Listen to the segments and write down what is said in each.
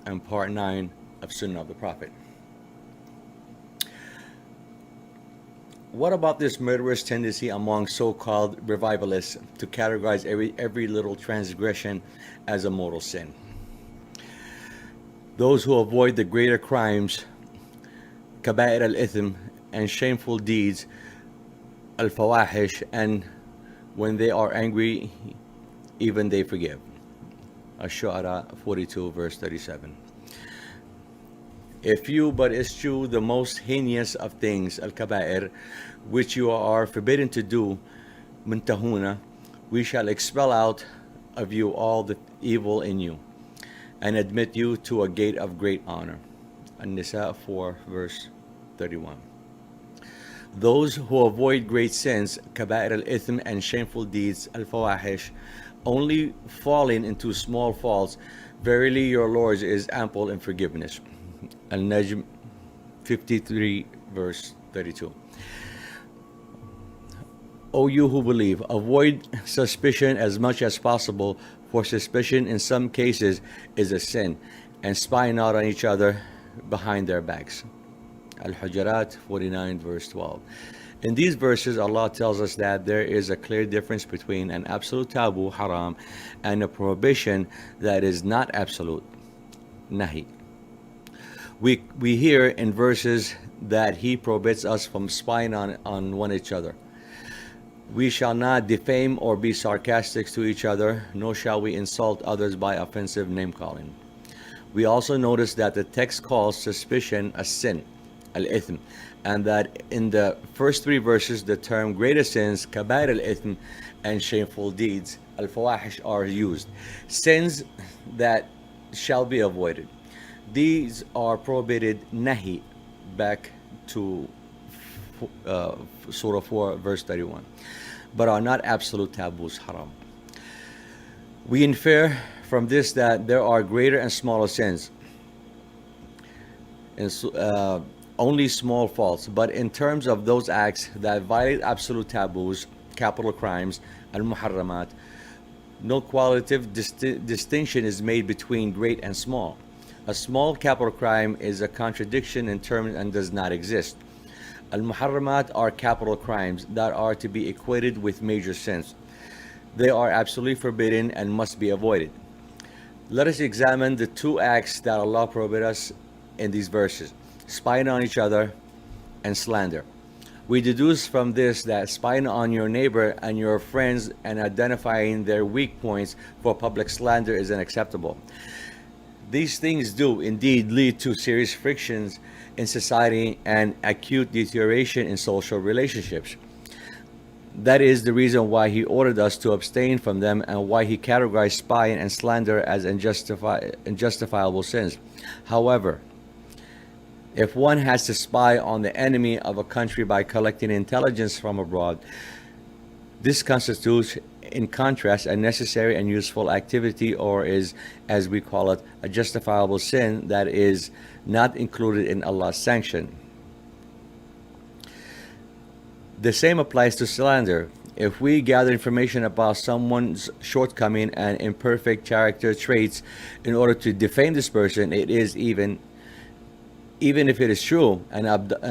and part 9 of Sunnah of the Prophet. What about this murderous tendency among so-called revivalists to categorize every little transgression as a mortal sin? Those who avoid the greater crimes, kaba al-ithm, and shameful deeds, al-fawahish, and when they are angry, even they forgive. Al-Shara 42 verse 37. If you but eschew the most heinous of things, al-kaba'ir, which you are forbidden to do, mantuhauna, we shall expel out of you all the evil in you, and admit you to a gate of great honor. Al-Nisa 4 verse 31. Those who avoid great sins, kaba'ir al-ithm, and shameful deeds, al-fawahish, only falling into small faults, verily your Lord is ample in forgiveness. Al-Najm 53 verse 32. O you who believe, avoid suspicion as much as possible, for suspicion in some cases is a sin, and spy not on each other behind their backs. Al-Hujurat 49 verse 12. In these verses, Allah tells us that there is a clear difference between an absolute taboo, haram, and a prohibition that is not absolute, nahi. We hear in verses that He prohibits us from spying on one each other. We shall not defame or be sarcastic to each other, nor shall we insult others by offensive name-calling. We also notice that the text calls suspicion a sin, al-ithm, and that in the first 3 verses the term greater sins, kabair al-ithm, and shameful deeds, al-fawahish, are used. Sins that shall be avoided. These are prohibited nahi, back to Surah 4 verse 31, but are not absolute taboos, haram. We infer from this that there are greater and smaller sins, and only small faults, but in terms of those acts that violate absolute taboos, capital crimes, al-muharramat, no qualitative distinction is made between great and small. A small capital crime is a contradiction in terms and does not exist. Al-muharramat are capital crimes that are to be equated with major sins. They are absolutely forbidden and must be avoided. Let us examine the 2 acts that Allah prohibits us in these verses: spying on each other and slander. We deduce from this that spying on your neighbor and your friends and identifying their weak points for public slander is unacceptable. These things do indeed lead to serious frictions in society and acute deterioration in social relationships. That is the reason why He ordered us to abstain from them, and why He categorized spying and slander as unjustifiable sins. However, if one has to spy on the enemy of a country by collecting intelligence from abroad, this constitutes, in contrast, a necessary and useful activity, or is, as we call it, a justifiable sin that is not included in Allah's sanction. The same applies to slander. If we gather information about someone's shortcoming and imperfect character traits in order to defame this person, it is even if it is true, an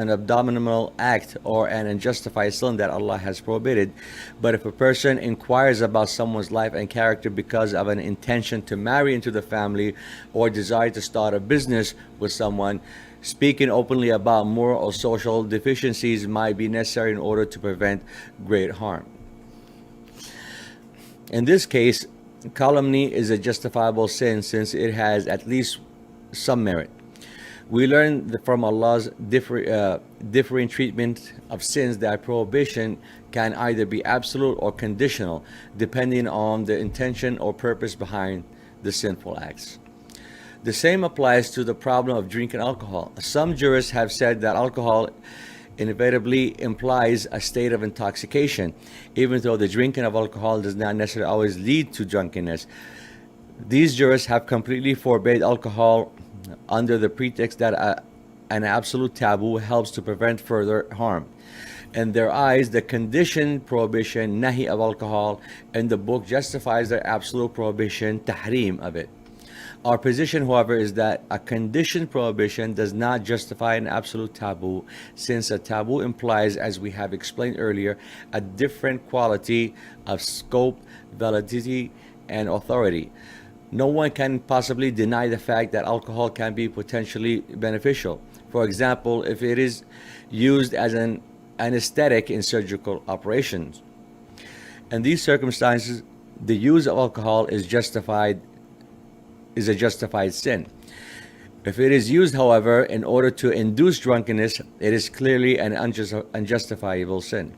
abominable act or an unjustified sin that Allah has prohibited. But if a person inquires about someone's life and character because of an intention to marry into the family or desire to start a business with someone, speaking openly about moral or social deficiencies might be necessary in order to prevent great harm. In this case, calumny is a justifiable sin since it has at least some merit. We learn from Allah's differing treatment of sins that prohibition can either be absolute or conditional, depending on the intention or purpose behind the sinful acts. The same applies to the problem of drinking alcohol. Some jurists have said that alcohol inevitably implies a state of intoxication, even though the drinking of alcohol does not necessarily always lead to drunkenness. These jurists have completely forbade alcohol under the pretext that an absolute taboo helps to prevent further harm. In their eyes, the conditioned prohibition, nahi, of alcohol in the book justifies their absolute prohibition, tahrim, of it. Our position, however, is that a conditioned prohibition does not justify an absolute taboo, since a taboo implies, as we have explained earlier, a different quality of scope, validity, and authority. No one can possibly deny the fact that alcohol can be potentially beneficial. For example, if it is used as an anesthetic in surgical operations. In these circumstances, the use of alcohol is a justified sin. If it is used, however, in order to induce drunkenness, it is clearly an unjustifiable sin.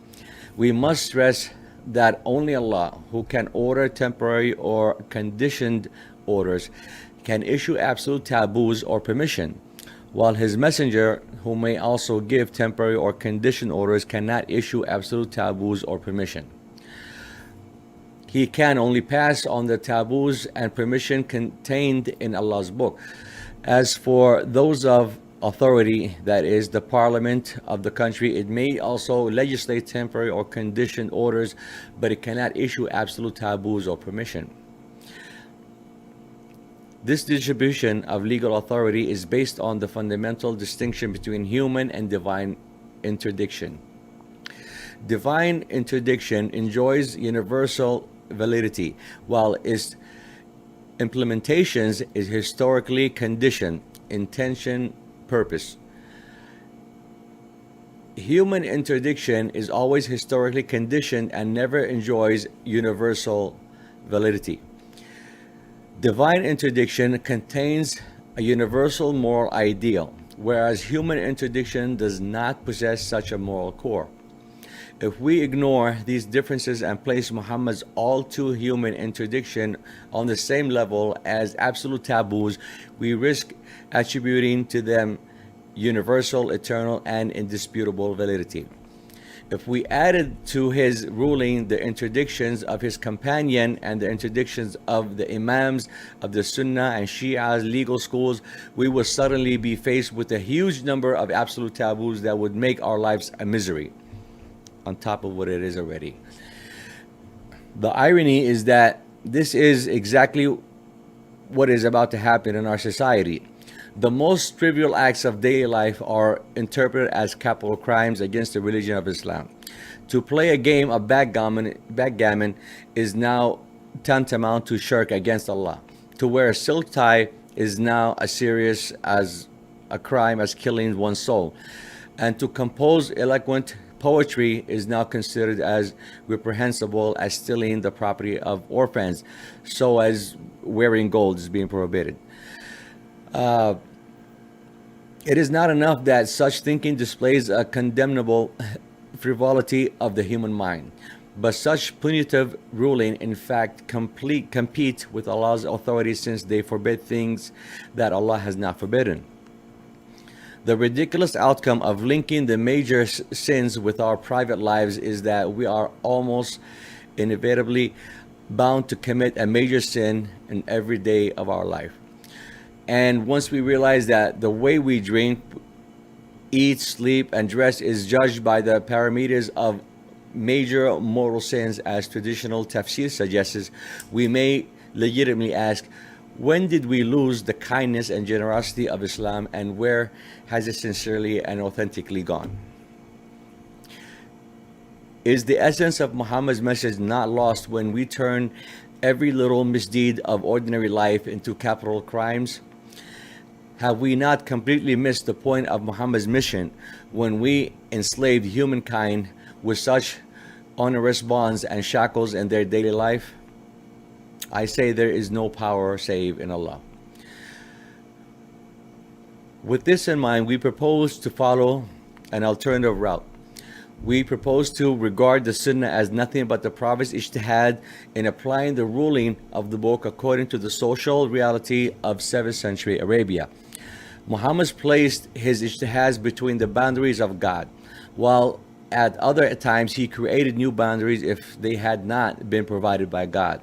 We must stress that only Allah, who can order temporary or conditioned orders, can issue absolute taboos or permission, while His Messenger, who may also give temporary or conditioned orders, cannot issue absolute taboos or permission. He can only pass on the taboos and permission contained in Allah's book. As for those of authority, that is, the parliament of the country, it may also legislate temporary or conditioned orders, but it cannot issue absolute taboos or permission. This distribution of legal authority is based on the fundamental distinction between human and divine interdiction. Divine interdiction enjoys universal validity, while its implementations is historically conditioned, intention, purpose. Human interdiction is always historically conditioned and never enjoys universal validity. Divine interdiction contains a universal moral ideal, whereas human interdiction does not possess such a moral core. If we ignore these differences and place Muhammad's all too human interdiction on the same level as absolute taboos, we risk attributing to them universal, eternal, and indisputable validity. If we added to his ruling the interdictions of his companion and the interdictions of the imams of the Sunnah and Shia's legal schools, we would suddenly be faced with a huge number of absolute taboos that would make our lives a misery, on top of what it is already. The irony is that this is exactly what is about to happen in our society. The most trivial acts of daily life are interpreted as capital crimes against the religion of Islam. To play a game of backgammon is now tantamount to shirk against Allah. To wear a silk tie is now as serious as a crime as killing one's soul. And to compose eloquent poetry is now considered as reprehensible as stealing the property of orphans, so as wearing gold is being prohibited. It is not enough that such thinking displays a condemnable frivolity of the human mind, but such punitive ruling in fact compete with Allah's authority, since they forbid things that Allah has not forbidden. The ridiculous outcome of linking the major sins with our private lives is that we are almost inevitably bound to commit a major sin in every day of our life. And once we realize that the way we drink, eat, sleep, and dress is judged by the parameters of major mortal sins, as traditional tafsir suggests, we may legitimately ask, when did we lose the kindness and generosity of Islam, and where has it sincerely and authentically gone? Is the essence of Muhammad's message not lost when we turn every little misdeed of ordinary life into capital crimes? Have we not completely missed the point of Muhammad's mission when we enslaved humankind with such onerous bonds and shackles in their daily life? I say there is no power save in Allah. With this in mind, we propose to follow an alternative route. We propose to regard the Sunnah as nothing but the Prophet's ijtihad in applying the ruling of the book according to the social reality of 7th century Arabia. Muhammad placed his ijtihads between the boundaries of God, while at other times he created new boundaries if they had not been provided by God.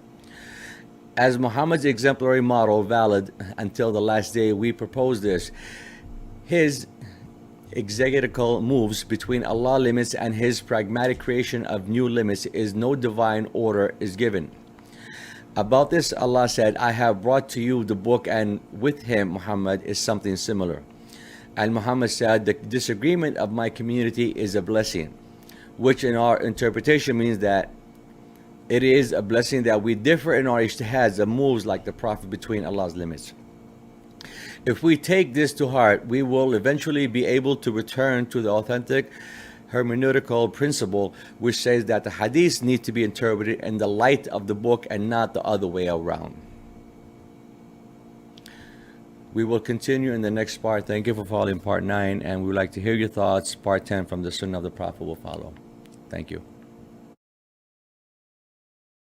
As Muhammad's exemplary model valid until the last day, we propose this. His exegetical moves between Allah limits and his pragmatic creation of new limits is no divine order is given. About this, Allah said, I have brought to you the book, and with him, Muhammad, is something similar. And Muhammad said, the disagreement of my community is a blessing, which in our interpretation means that it is a blessing that we differ in our ijtihads and moves like the Prophet between Allah's limits. If we take this to heart, we will eventually be able to return to the authentic hermeneutical principle, which says that the hadiths need to be interpreted in the light of the book and not the other way around. We will continue in the next part. Thank you for following part 9, and we would like to hear your thoughts. Part 10 from the Sunnah of the Prophet will follow. Thank you.